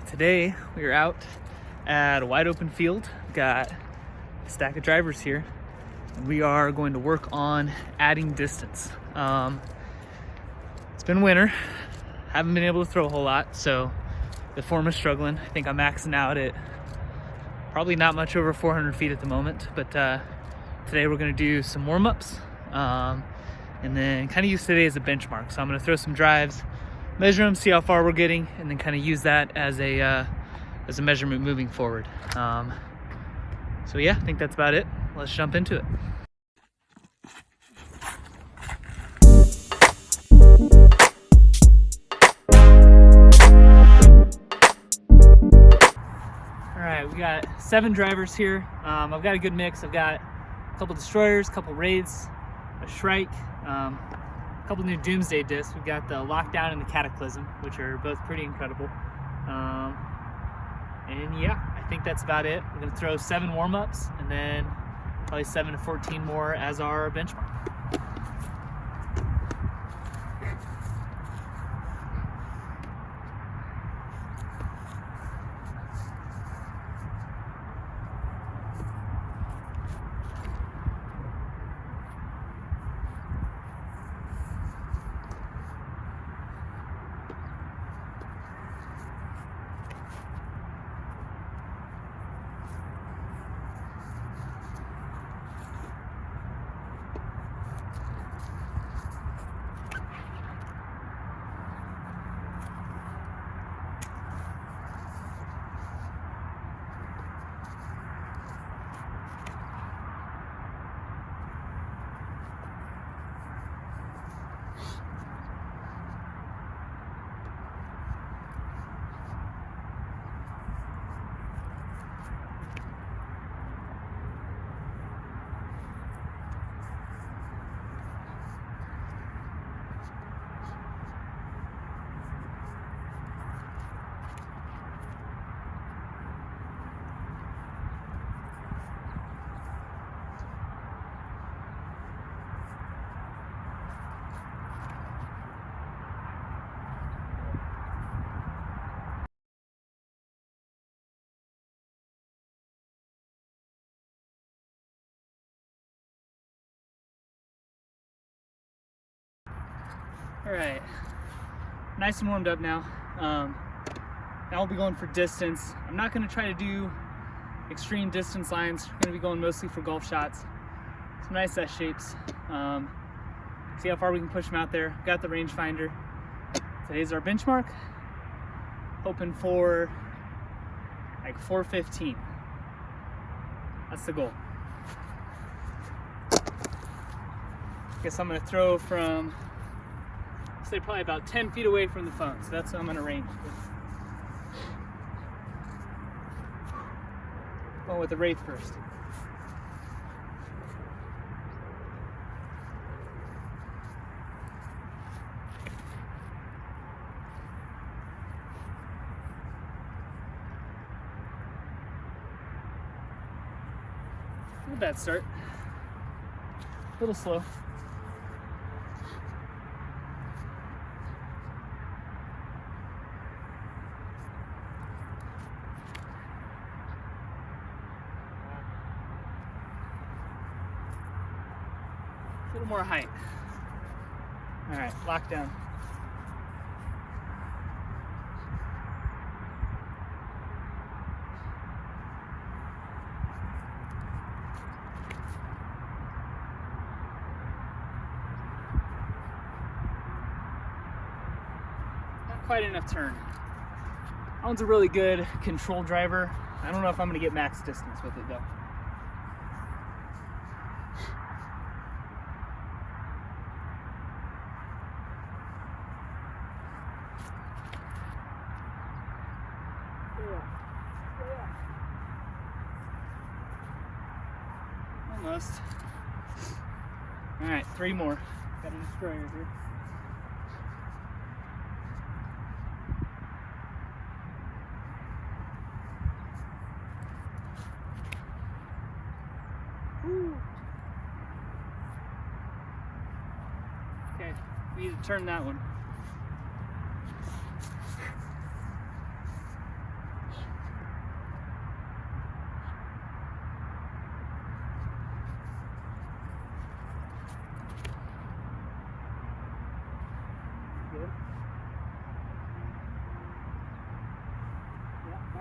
Today we are out at a wide open field. Got a stack of drivers here, and we are going to work on adding distance. It's been winter, haven't been able to throw a whole lot, so the form is struggling. I think I'm maxing out at probably not much over 400 feet at the moment, but today we're going to do some warm-ups and then kind of use today as a benchmark. So I'm going to throw some drives, measure them, see how far we're getting, and then kind of use that as a measurement moving forward. So yeah, I think that's about it. Let's jump into it. All right, we got 7 drivers here. I've got a good mix. I've got a couple destroyers, a couple wraiths, a shrike, a couple new Doomsday discs. We've got the Lockdown and the Cataclysm, which are both pretty incredible. And yeah, I think that's about it. We're gonna throw 7 warm-ups and then probably 7 to 14 more as our benchmark. All right, nice and warmed up now. Now we'll be going for distance. I'm not gonna try to do extreme distance lines. We're gonna be going mostly for golf shots. Some nice S shapes. See how far we can push them out there. Got the rangefinder. Today's our benchmark. Hoping for like 415. That's the goal. Guess I'm gonna throw from, say, probably about 10 feet away from the phone, so that's what I'm gonna range with. Going with the wraith first. Not a bad start. A little slow. A little more height. All right, lock down. Not quite enough turn. That one's a really good control driver. I don't know if I'm gonna get max distance with it though. Almost. All right, 3 more. Got a destroyer here. Woo. Okay, we need to turn that one.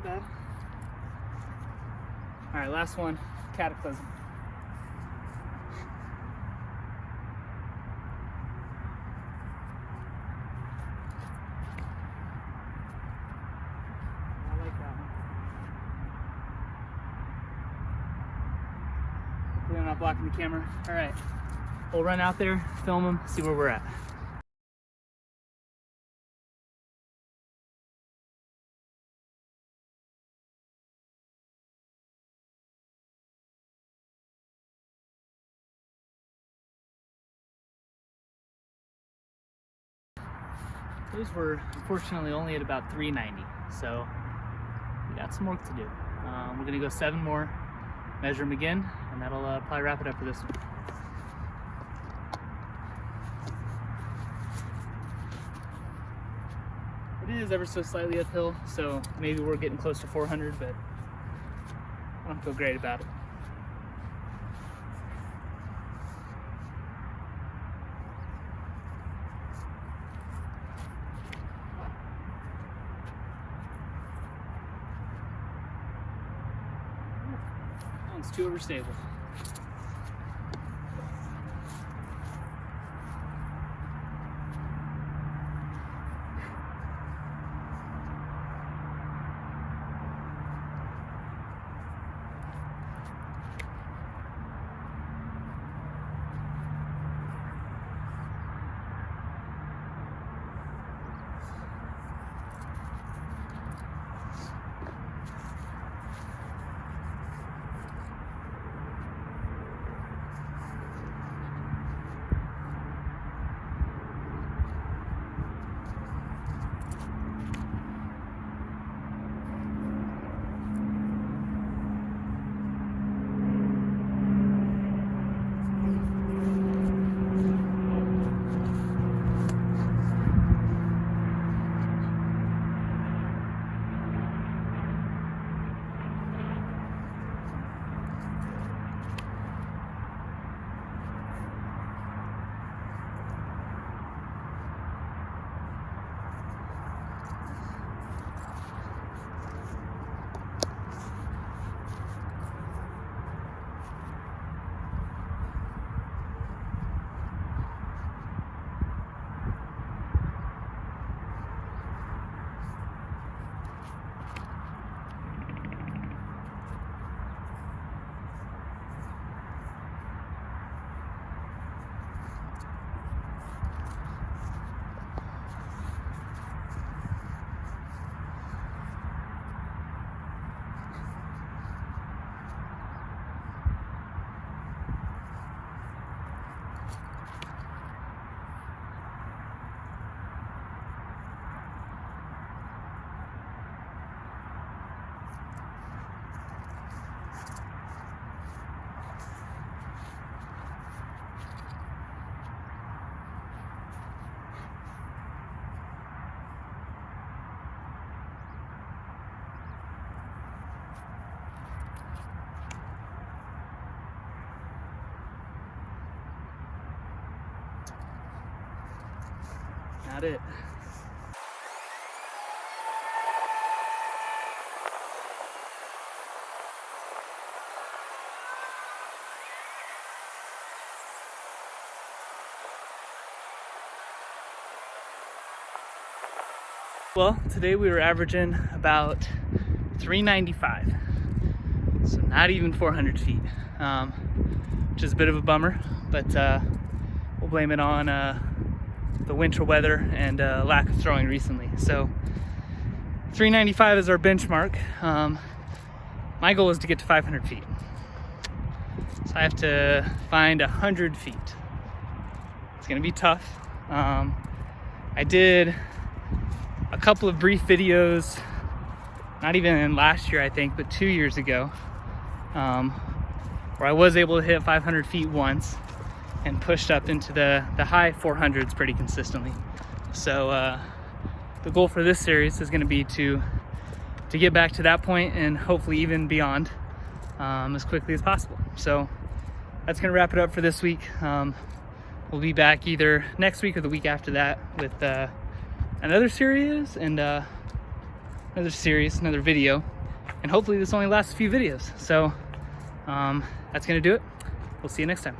Not bad. All right, last one, Cataclysm. I like that one. Hopefully I'm not blocking the camera. All right, we'll run out there, film them, see where we're at. Those were unfortunately only at about 390, so we got some work to do. We're gonna go 7 more, measure them again, and that'll probably wrap it up for this one. It is ever so slightly uphill, so maybe we're getting close to 400, but I don't feel great about it. It's too overstable. Not it. Well, today we were averaging about 395, so not even 400 feet, which is a bit of a bummer, but we'll blame it on the winter weather and lack of throwing recently. So 395 is our benchmark. My goal is to get to 500 feet. So I have to find 100 feet. It's gonna be tough. I did a couple of brief videos, not even last year I think, but 2 years ago, where I was able to hit 500 feet once and pushed up into the high 400s pretty consistently. So the goal for this series is going to be to get back to that point and hopefully even beyond as quickly as possible. So that's going to wrap it up for this week. We'll be back either next week or the week after that with another series, and another series, another video, and hopefully this only lasts a few videos. So that's gonna do it. We'll see you next time.